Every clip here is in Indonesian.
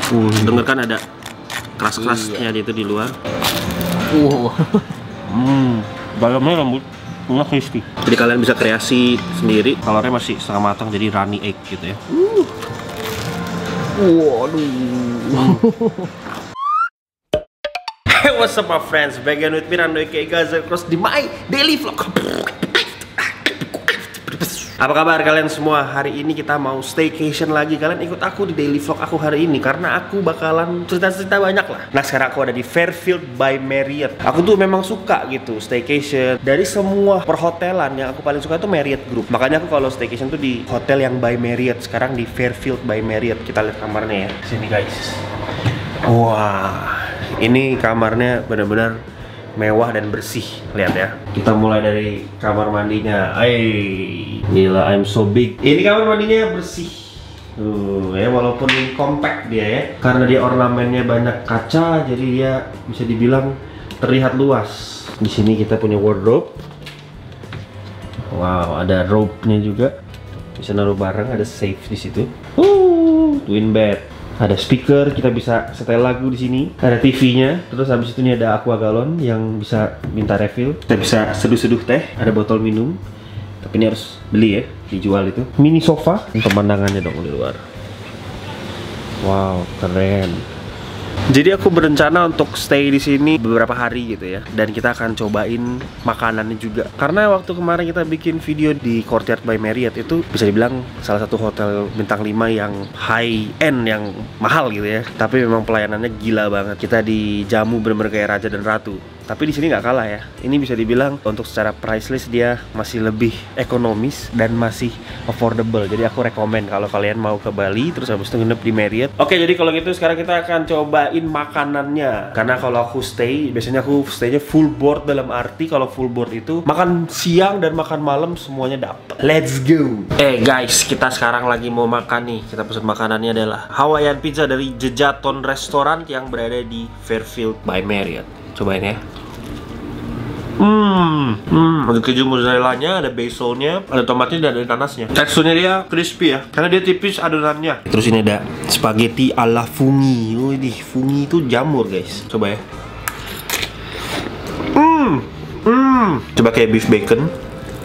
Denger kan ada keras-kerasnya itu di luar. Dalamnya lembut, crispy. Jadi kalian bisa kreasi sendiri. Telurnya masih setengah matang, jadi runny egg gitu ya. Hey, what's up my friends? Back again with me, Rando aka Gaza Cross di my daily vlog. Apa kabar kalian semua? Hari ini kita mau staycation lagi. Kalian ikut aku di daily vlog aku hari ini karena aku bakalan cerita-cerita banyak lah. Nah, sekarang aku ada di Fairfield by Marriott. Aku tuh memang suka gitu staycation. Dari semua perhotelan yang aku paling suka itu Marriott Group. Makanya aku kalau staycation tuh di hotel yang by Marriott. Sekarang di Fairfield by Marriott. Kita lihat kamarnya ya. Sini guys. Wah, ini kamarnya benar-benar mewah dan bersih. Lihat ya. Kita mulai dari kamar mandinya. Gila, I'm so big. Ini kamar mandinya bersih. Ya walaupun compact dia ya. Karena dia ornamennya banyak kaca, jadi dia bisa dibilang terlihat luas. Di sini kita punya wardrobe. Wow, ada robe-nya juga. Bisa naruh barang, ada safe di situ. Twin bed. Ada speaker, kita bisa setel lagu di sini. Ada TV-nya. Terus habis itu nih ada aqua galon yang bisa minta refill. Kita bisa seduh-seduh teh. Ada botol minum. Tapi ini harus beli ya, dijual itu. Mini sofa. Pemandangannya dong di luar. Wow, keren. Jadi aku berencana untuk stay di sini beberapa hari gitu ya. Dan kita akan cobain makanannya juga. Karena waktu kemarin kita bikin video di Courtyard by Marriott itu bisa dibilang salah satu hotel bintang 5 yang high end, yang mahal gitu ya. Tapi memang pelayanannya gila banget. Kita dijamu bener-bener kayak raja dan ratu. Tapi di sini nggak kalah ya. Ini bisa dibilang untuk secara price list dia masih lebih ekonomis dan masih affordable. Jadi aku rekomen kalau kalian mau ke Bali terus habis itu nginep di Marriott. Oke, jadi kalau gitu sekarang kita akan cobain makanannya. Karena kalau aku stay, biasanya aku stay-nya full board, dalam arti kalau full board itu makan siang dan makan malam semuanya dapet. Let's go. Guys, kita sekarang lagi mau makan nih. Kita pesan makanannya adalah Hawaiian pizza dari Jejaton Restaurant yang berada di Fairfield by Marriott. Cobain ya. Ada keju mozzarella-nya, ada basilnya, ada tomatnya, dan ada nanasnya. Teksturnya dia crispy ya, karena dia tipis adonannya. Terus ini ada spaghetti ala fungi. Ini fungi itu jamur guys. Coba ya. Coba kayak beef bacon,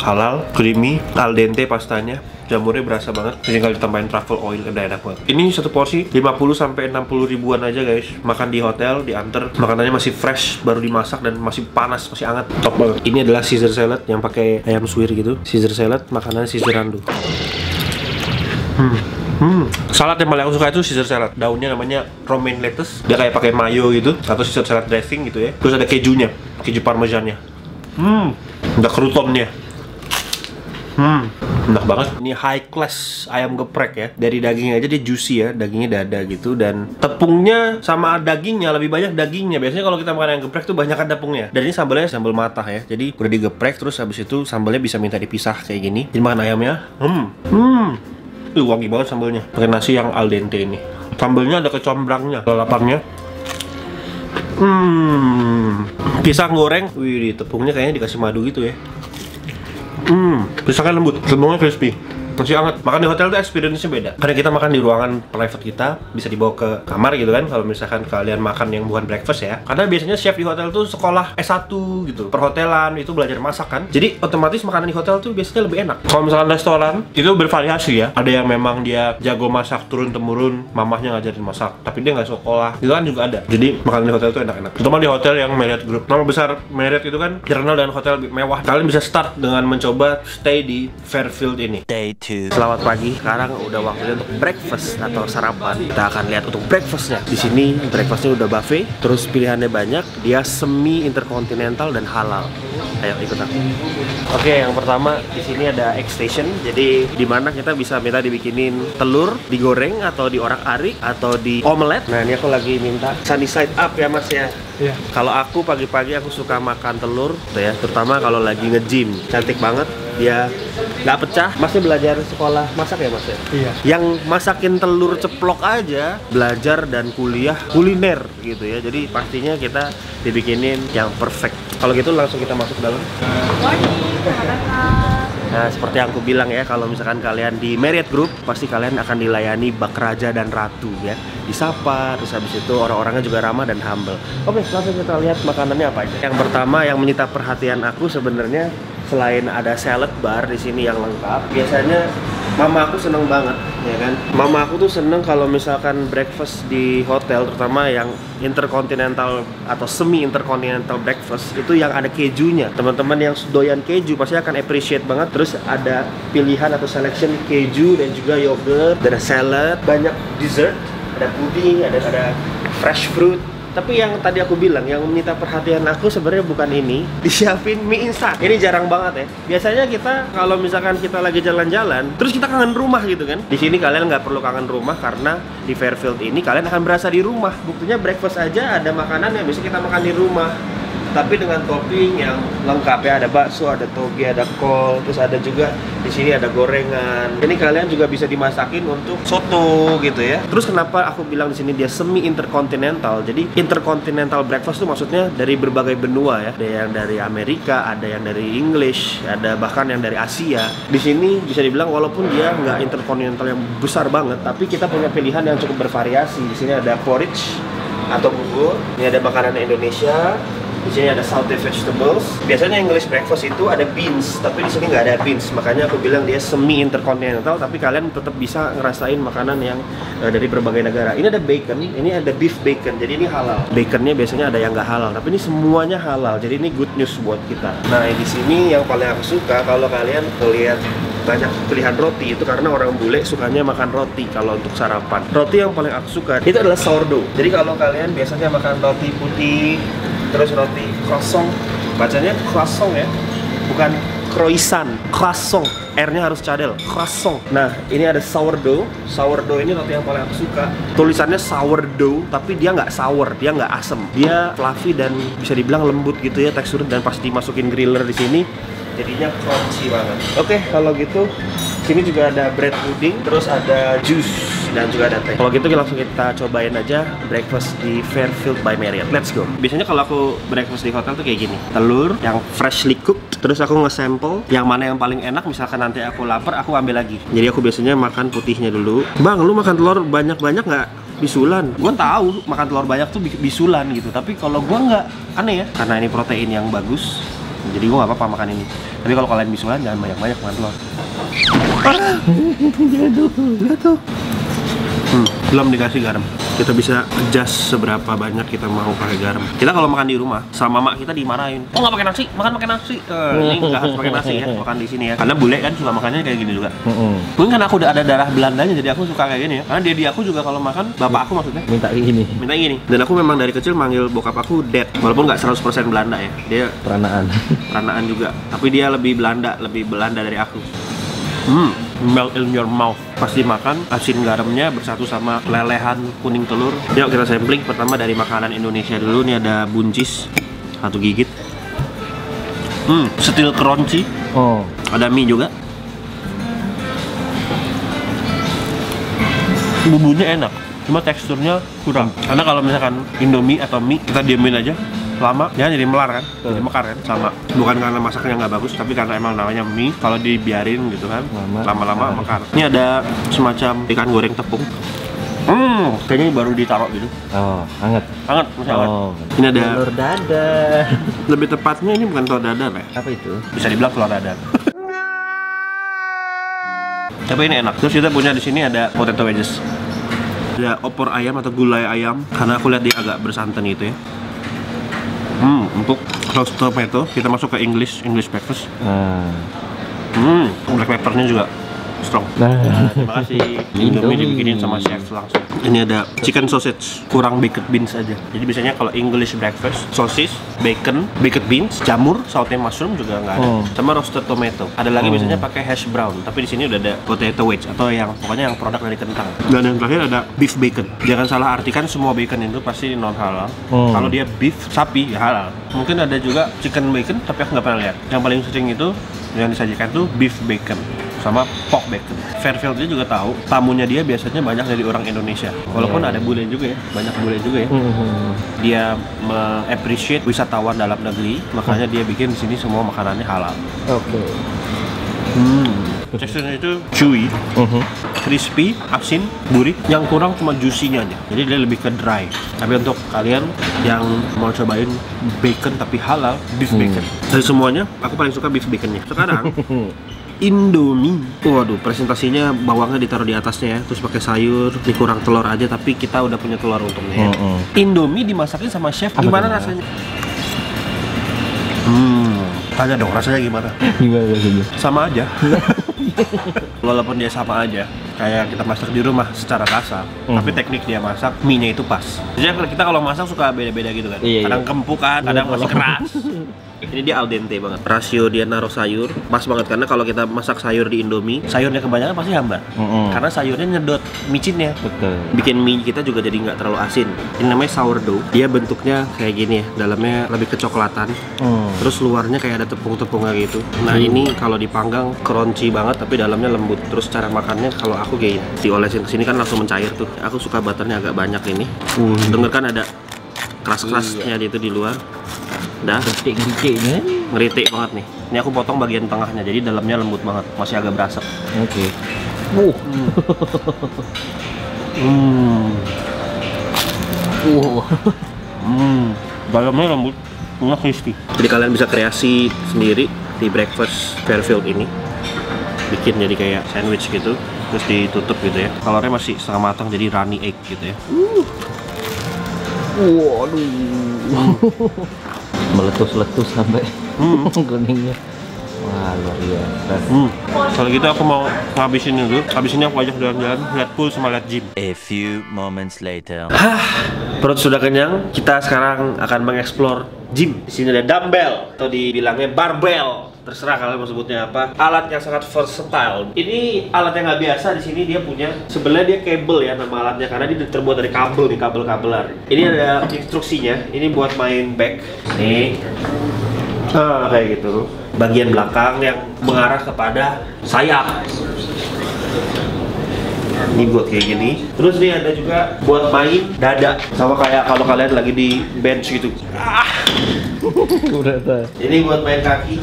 halal, creamy, al dente pastanya. Jamurnya berasa banget. Tinggal ditambahin truffle oil, udah enak banget. Ini satu porsi 50-60 ribuan aja guys. Makan di hotel, diantar. Makanannya masih fresh, baru dimasak dan masih panas, masih hangat. Top banget. Ini adalah Caesar salad yang pakai ayam suwir gitu. Caesar salad, makanannya Caesar randu. Salad yang paling aku suka itu Caesar salad. Daunnya namanya romaine lettuce. Dia kayak pakai mayo gitu, atau Caesar salad dressing gitu ya. Terus ada kejunya, keju parmesannya. Ada croutonnya. Enak banget. Ini high class ayam geprek ya. Dari dagingnya aja dia juicy ya, dagingnya dada gitu. Dan tepungnya sama dagingnya, lebih banyak dagingnya. Biasanya kalau kita makan ayam geprek tuh banyak kan tepungnya. Dan ini sambalnya sambal matah ya. Jadi udah digeprek, terus habis itu sambalnya bisa minta dipisah kayak gini. Jadi makan ayamnya wangi banget sambalnya. Pakai nasi yang al dente ini. Sambalnya ada kecombrangnya, lalapannya. Pisang goreng. Wih, tepungnya kayaknya dikasih madu gitu ya. Pisangnya lembut, tepungnya crispy, masih hangat. Makan di hotel tuh experience-nya beda. Karena kita makan di ruangan private kita, bisa dibawa ke kamar gitu kan. Kalau misalkan kalian makan yang bukan breakfast ya. Karena biasanya chef di hotel tuh sekolah S1 gitu, perhotelan itu belajar masak kan. Jadi otomatis makanan di hotel tuh biasanya lebih enak. Kalau misalkan restoran itu bervariasi ya. Ada yang memang dia jago masak turun temurun, mamahnya ngajarin masak, tapi dia nggak sekolah. Itu kan juga ada. Jadi makanan di hotel tuh enak-enak. Terutama di hotel yang Marriott Group. Nama besar Marriott itu kan terkenal dengan hotel mewah. Kalian bisa start dengan mencoba stay di Fairfield ini. Day 2. Selamat pagi. Sekarang udah waktunya untuk breakfast atau sarapan. Kita akan lihat untuk breakfastnya. Di sini breakfastnya udah buffet. Terus pilihannya banyak. Dia semi interkontinental dan halal. Ayo ikut aku. Oke, yang pertama di sini ada egg station. Jadi di mana kita bisa minta dibikinin telur, digoreng atau diorak-arik atau di omelet. Nah ini aku lagi minta sunny side up ya mas ya. Iya. Kalau aku pagi-pagi aku suka makan telur, tuh ya. Terutama kalau lagi nge-gym. Cantik banget. Dia nggak pecah. Masnya belajar sekolah masak ya mas ya? Iya. Yang masakin telur ceplok aja belajar dan kuliah kuliner gitu ya. Jadi pastinya kita dibikinin yang perfect. Kalau gitu langsung kita masuk ke dalam. Nah, seperti yang aku bilang ya, kalau misalkan kalian di Marriott Group, pasti kalian akan dilayani bak raja dan ratu ya. Disapa, terus habis itu orang-orangnya juga ramah dan humble. Oke, langsung kita lihat makanannya apa aja. Yang pertama yang menyita perhatian aku sebenarnya, selain ada salad bar di sini yang lengkap, biasanya mama aku seneng banget, ya kan? Mama aku tuh seneng kalau misalkan breakfast di hotel, terutama yang intercontinental atau semi intercontinental breakfast, itu yang ada kejunya. Teman-teman yang doyan keju pasti akan appreciate banget. Terus ada pilihan atau selection keju dan juga yogurt, ada salad, banyak dessert, ada puding, ada fresh fruit. Tapi yang tadi aku bilang, yang menyita perhatian aku sebenarnya bukan ini. Disiapin mie instan. Ini jarang banget ya. Biasanya kita kalau misalkan kita lagi jalan-jalan, terus kita kangen rumah gitu kan. Di sini kalian nggak perlu kangen rumah karena di Fairfield ini kalian akan berasa di rumah. Buktinya breakfast aja ada makanan yang bisa kita makan di rumah. Tapi dengan topping yang lengkap ya, ada bakso, ada toge, ada kol, terus ada juga di sini ada gorengan. Ini kalian juga bisa dimasakin untuk soto gitu ya. Terus kenapa aku bilang di sini dia semi intercontinental? Jadi intercontinental breakfast itu maksudnya dari berbagai benua ya. Ada yang dari Amerika, ada yang dari English, ada bahkan yang dari Asia. Di sini bisa dibilang walaupun dia nggak intercontinental yang besar banget, tapi kita punya pilihan yang cukup bervariasi. Di sini ada porridge atau bubur. Ini ada makanan Indonesia. Di sini ada sauté vegetables. Biasanya English breakfast itu ada beans, tapi di sini nggak ada beans. Makanya aku bilang dia semi intercontinental, tapi kalian tetap bisa ngerasain makanan yang dari berbagai negara. Ini ada bacon, ini ada beef bacon, jadi ini halal. Baconnya biasanya ada yang nggak halal, tapi ini semuanya halal. Jadi ini good news buat kita. Nah, di sini yang paling aku suka kalau kalian melihat banyak pilihan roti itu karena orang bule sukanya makan roti kalau untuk sarapan. Roti yang paling aku suka itu adalah sourdough. Jadi kalau kalian biasanya makan roti putih, terus roti croissant, bacanya croissant ya, bukan croissant, croissant, R-nya harus cadel, croissant. Nah, ini ada sourdough. Sourdough ini roti yang paling aku suka. Tulisannya sourdough, tapi dia nggak sour, dia nggak asem. Dia fluffy dan bisa dibilang lembut gitu ya teksturnya, dan pas dimasukin griller di sini jadinya crunchy banget. Oke, kalau gitu sini juga ada bread pudding, terus ada juice dan juga ada teh. Kalau gitu langsung kita cobain aja breakfast di Fairfield by Marriott. Let's go. Biasanya kalau aku breakfast di hotel tuh kayak gini. Telur yang freshly cooked, terus aku nge-sample yang mana yang paling enak. Misalkan nanti aku lapar, aku ambil lagi. Jadi aku biasanya makan putihnya dulu. Bang, lu makan telur banyak-banyak nggak? Bisulan. Gue tahu makan telur banyak tuh bisulan gitu. Tapi kalau gue nggak, aneh ya. Karena ini protein yang bagus, jadi gue nggak apa-apa makan ini. Tapi kalau kalian bisulan jangan banyak-banyak makan telur. Jatuh. Belum dikasih garam. Kita bisa adjust seberapa banyak kita mau pakai garam. Kita kalau makan di rumah sama mak kita dimarahin. Oh, nggak pakai nasi, makan pakai nasi. Ini nggak harus pakai nasi ya, makan di sini ya. Karena bule kan suka makannya kayak gini juga. Mungkin karena aku udah ada darah Belandanya, jadi aku suka kayak gini ya. Karena dedi aku juga kalau makan, bapak aku maksudnya minta gini. Dan aku memang dari kecil manggil bokap aku dad, walaupun nggak 100% Belanda ya. Dia peranaan juga. Tapi dia lebih Belanda dari aku. Melt in your mouth. Pasti makan, asin garamnya bersatu sama lelehan kuning telur. Yuk kita sampling pertama dari makanan Indonesia dulu. Nih ada buncis, 1 gigit. Still crunchy. Ada mie juga. Bumbunya enak, cuma teksturnya kurang. Karena kalau misalkan Indomie atau mie kita diemin aja lama, ya jadi melar kan, jadi mekar kan, sama. Bukan karena masaknya nggak bagus, tapi karena emang namanya mie, kalau dibiarin gitu kan, lama-lama mekar. Ini ada semacam ikan goreng tepung. Kayaknya baru ditaruh gitu. Hangat, masih hangat. Ini ada telur dadar. Lebih tepatnya ini bukan telur dadar ya? Apa itu? Bisa dibilang telur dadar. Tapi ini enak. Terus kita punya di sini ada potato wedges. Ada opor ayam atau gulai ayam, karena aku lihat dia agak bersantan gitu ya. Untuk roast tomato kita masuk ke English breakfast. Black peppernya juga strong. Terima kasih. Indomie dibikinin sama chef langsung. Ini ada chicken sausage, kurang baked beans aja. Jadi biasanya kalau English breakfast, sosis, bacon, baked beans, jamur, sauté mushroom juga nggak ada. Sama roasted tomato. Ada lagi biasanya pakai hash brown, tapi di sini udah ada potato wedge atau yang pokoknya yang produk dari kentang. Dan yang terakhir ada beef bacon. Jangan salah artikan semua bacon itu pasti non halal. Kalau dia beef sapi ya halal. Mungkin ada juga chicken bacon, tapi aku nggak pernah lihat. Yang paling sering itu yang disajikan tuh beef bacon sama pork bacon. Fairfield dia juga tahu tamunya dia biasanya banyak dari orang Indonesia. Walaupun ada bule juga ya, banyak bule juga ya. Dia me-appreciate wisatawan dalam negeri, makanya dia bikin di sini semua makanannya halal. Teksturnya itu chewy, crispy, asin, gurih. Yang kurang cuma juicy-nya aja. Jadi dia lebih ke dry. Tapi untuk kalian yang mau cobain bacon tapi halal, beef bacon. Dari semuanya, aku paling suka beef baconnya. Sekarang Indomie. Waduh, presentasinya bawangnya ditaruh di atasnya ya, terus pakai sayur, ini kurang telur aja, tapi kita udah punya telur untungnya ya. Indomie dimasakin sama chef, gimana rasanya? Tanya dong, rasanya gimana? Gimana rasanya? Sama aja. Walaupun dia sama aja, kayak kita masak di rumah secara kasar, tapi teknik dia masak, mie-nya itu pas. Jadi kita kalau masak suka beda-beda gitu kan. Kadang kempuk kan, kadang masih keras. Ini dia al dente banget. Rasio dia naruh sayur pas banget, karena kalau kita masak sayur di Indomie, sayurnya kebanyakan pasti hambar. Karena sayurnya nyedot micinnya. Betul. Bikin mie kita juga jadi nggak terlalu asin. Ini namanya sourdough. Dia bentuknya kayak gini ya, dalamnya lebih kecoklatan. Terus luarnya kayak ada tepung-tepungnya gitu. Nah ini kalau dipanggang crunchy banget, tapi dalamnya lembut. Terus cara makannya kalau aku kayak gini, diolesin kesini kan langsung mencair tuh. Aku suka butternya agak banyak ini. Denger kan ada keras-kerasnya itu di luar. Dah, ngeritik banget nih. Ini aku potong bagian tengahnya, jadi dalamnya lembut banget, masih agak berasap. Oke. Dalamnya lembut, tengah crispy. Jadi kalian bisa kreasi sendiri di breakfast Fairfield ini. Bikin jadi kayak sandwich gitu, terus ditutup gitu ya. Telurnya masih setengah matang, jadi runny egg gitu ya. Meletus-letus sampai kuningnya. Wah, luar biasa. Kalau gitu aku mau ngabisin dulu. Habis ini aku ajak jalan-jalan, lihat pool sama lihat gym. A few moments later. Perut sudah kenyang. Kita sekarang akan mengeksplor gym. Di sini ada dumbbell atau dibilangnya barbell. Terserah kalian mau sebutnya apa. Alat yang sangat versatile. Ini alat yang nggak biasa. Di sini dia punya, sebenarnya dia kabel ya nama alatnya, karena dia terbuat dari kabel nih, kabel-kabelan. Ini ada instruksinya. Ini buat main back. Nih. Kayak gitu. Bagian belakang yang mengarah kepada sayap. Ini buat kayak gini. Terus nih ada juga buat main dada. Sama kayak kalau kalian lagi di bench gitu. Ini buat main kaki.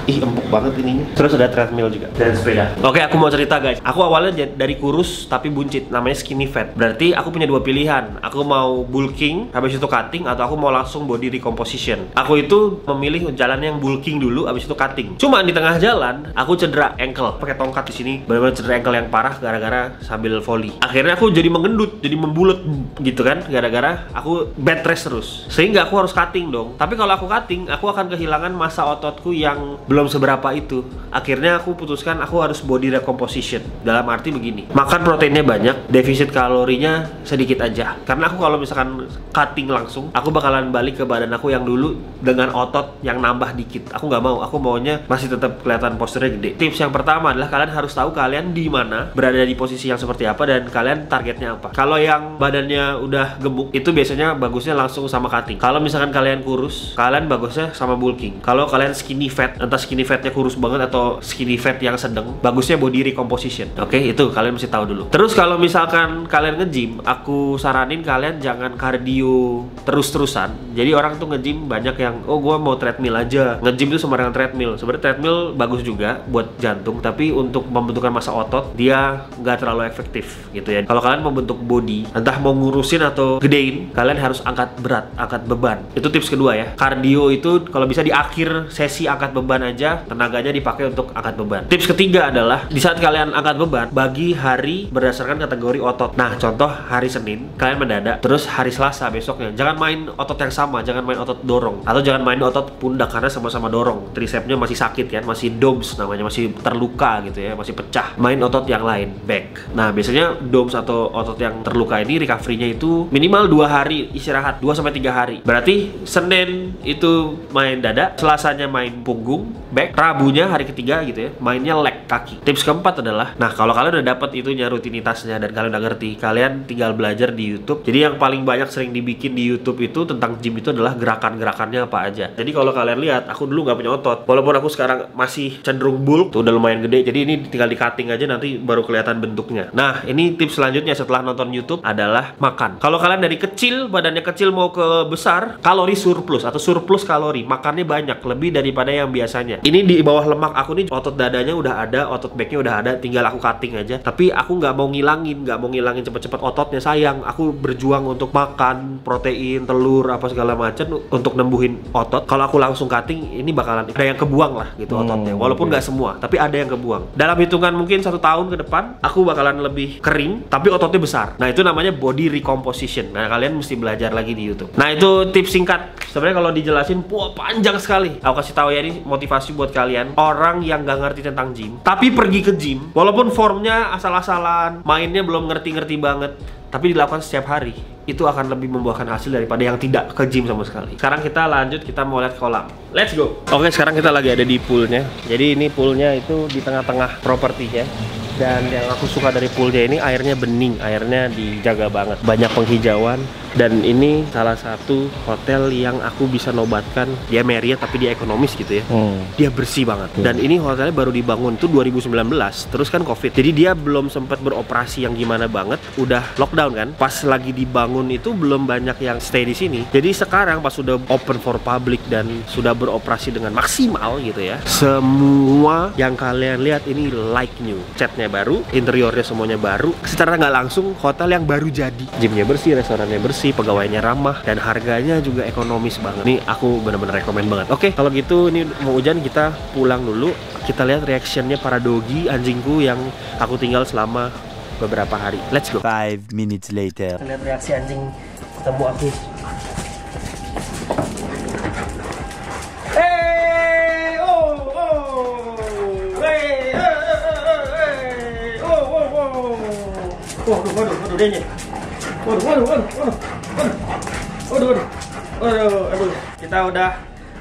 Ih, empuk banget ininya. Terus ada treadmill juga dan sepeda. Oke, aku mau cerita guys. Aku awalnya dari kurus tapi buncit, namanya skinny fat. Berarti aku punya dua pilihan. Aku mau bulking, habis itu cutting, atau aku mau langsung body recomposition. Aku itu memilih jalan yang bulking dulu, habis itu cutting. Cuma di tengah jalan, aku cedera ankle. Pakai tongkat di sini, benar-benar cedera ankle yang parah gara-gara sambil volley. Akhirnya aku jadi mengendut, jadi membulet gitu kan, gara-gara aku bed rest terus. Sehingga aku harus cutting dong. Tapi kalau aku cutting, aku akan kehilangan massa ototku yang belum seberapa itu. Akhirnya aku putuskan aku harus body recomposition. Dalam arti begini, makan proteinnya banyak, defisit kalorinya sedikit aja. Karena aku kalau misalkan cutting langsung, aku bakalan balik ke badan aku yang dulu dengan otot yang nambah dikit. Aku nggak mau, aku maunya masih tetap kelihatan posturnya gede. Tips yang pertama adalah kalian harus tahu kalian di mana, berada di posisi yang seperti apa, dan kalian targetnya apa. Kalau yang badannya udah gemuk, itu biasanya bagusnya langsung sama cutting. Kalau misalkan kalian kurus, kalian bagusnya sama bulking. Kalau kalian skinny fat, entah skinny fatnya kurus banget atau skinny fat yang sedang, bagusnya body recomposition. Oke, itu kalian mesti tahu dulu. Terus kalau misalkan kalian nge-gym, aku saranin kalian jangan cardio terus-terusan. Jadi orang tuh nge-gym banyak yang, oh gua mau treadmill aja. Nge-gym itu sembarangan treadmill. Sebenarnya treadmill bagus juga buat jantung, tapi untuk membentukkan massa otot dia nggak terlalu efektif gitu ya. Kalau kalian membentuk body, entah mau ngurusin atau gedein, kalian harus angkat berat, angkat beban. Itu tips kedua ya. Cardio itu kalau bisa di akhir sesi angkat beban aja, tenaganya dipakai untuk angkat beban. Tips ketiga adalah di saat kalian angkat beban, bagi hari berdasarkan kategori otot. Nah, contoh hari Senin kalian mendadak, terus hari Selasa besoknya jangan main otot yang sama, jangan main otot dorong atau jangan main otot pundak karena sama-sama dorong. Tricepnya masih sakit kan, masih DOMS namanya, masih terluka gitu ya, masih pecah. Main otot yang lain, back. Nah, biasanya DOMS atau otot yang terluka ini recovery-nya itu minimal 2 hari istirahat, 2-3 hari. Berarti Senin itu main dada, Selasanya main punggung, back, Rabunya hari ketiga gitu ya, mainnya leg, kaki. Tips keempat adalah, nah kalau kalian udah dapat itunya, rutinitasnya, dan kalian udah ngerti, kalian tinggal belajar di YouTube. Jadi yang paling banyak sering dibikin di YouTube itu tentang gym itu adalah gerakan-gerakannya apa aja. Jadi kalau kalian lihat, aku dulu nggak punya otot, walaupun aku sekarang masih cenderung bulk, tuh udah lumayan gede. Jadi ini tinggal di cutting aja, nanti baru kelihatan bentuknya. Nah, ini tips selanjutnya setelah nonton YouTube adalah makan. Kalau kalian dari kecil, badannya kecil mau ke besar, kalori surplus atau surplus kalori, makannya banyak, lebih daripada yang biasanya. Ini di bawah lemak aku nih otot dadanya udah ada, otot backnya udah ada, tinggal aku cutting aja. Tapi aku nggak mau ngilangin cepet-cepet ototnya, sayang. Aku berjuang untuk makan protein, telur, apa segala macam untuk nembuhin otot. Kalau aku langsung cutting, ini bakalan ada yang kebuang lah gitu ototnya. Walaupun nggak semua, tapi ada yang kebuang. Dalam hitungan mungkin 1 tahun ke depan, aku bakalan lebih kering, tapi ototnya besar. Nah itu namanya body recomposition. Nah kalian mesti belajar lagi di YouTube. Nah itu tips singkat. Sebenarnya kalau dijelasin, panjang sekali. Aku kasih tahu ya, ini motivasi buat kalian orang yang nggak ngerti tentang gym, tapi pergi ke gym, walaupun formnya asal-asalan, mainnya belum ngerti-ngerti banget, tapi dilakukan setiap hari, itu akan lebih membuahkan hasil daripada yang tidak ke gym sama sekali. Sekarang kita lanjut, kita mau lihat kolam. Let's go. Oke, sekarang kita lagi ada di poolnya. Jadi ini poolnya itu di tengah-tengah propertinya. Dan yang aku suka dari poolnya ini, airnya bening, airnya dijaga banget, banyak penghijauan. Dan ini salah satu hotel yang aku bisa nobatkan, dia Marriott tapi dia ekonomis gitu ya. Dia bersih banget. Dan ini hotelnya baru dibangun tuh 2019, terus kan Covid. Jadi dia belum sempat beroperasi yang gimana banget, udah lockdown kan. Pas lagi dibangun itu belum banyak yang stay di sini. Jadi sekarang pas sudah open for public dan sudah beroperasi dengan maksimal gitu ya, semua yang kalian lihat ini like new. Catnya baru, interiornya semuanya baru. Secara nggak langsung hotel yang baru jadi. Gymnya bersih, restorannya bersih, pegawainya ramah, dan harganya juga ekonomis banget. Ini aku bener-bener rekomen banget. Oke, kalau gitu ini mau hujan, kita pulang dulu. Kita lihat reactionnya para doggy, anjingku yang aku tinggal selama beberapa hari. Let's go. 5 minutes later. Kita lihat reaksi anjing ketemu aku. Waduh, dia. Waduh. Kita udah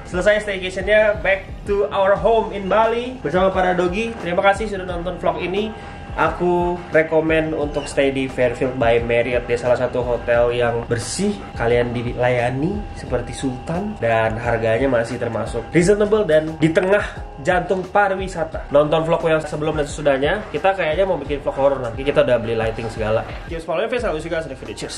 selesai staycationnya, back to our home in Bali bersama para doggy. Terima kasih sudah nonton vlog ini. Aku rekomen untuk stay di Fairfield by Marriott. Dia salah satu hotel yang bersih, kalian dilayani seperti sultan, dan harganya masih termasuk reasonable dan di tengah jantung pariwisata. Nonton vlog yang sebelum dan sesudahnya. Kita kayaknya mau bikin vlog horror nanti. Kita udah beli lighting segala. Cheers, follow me, I'll see you guys in the video. Cheers.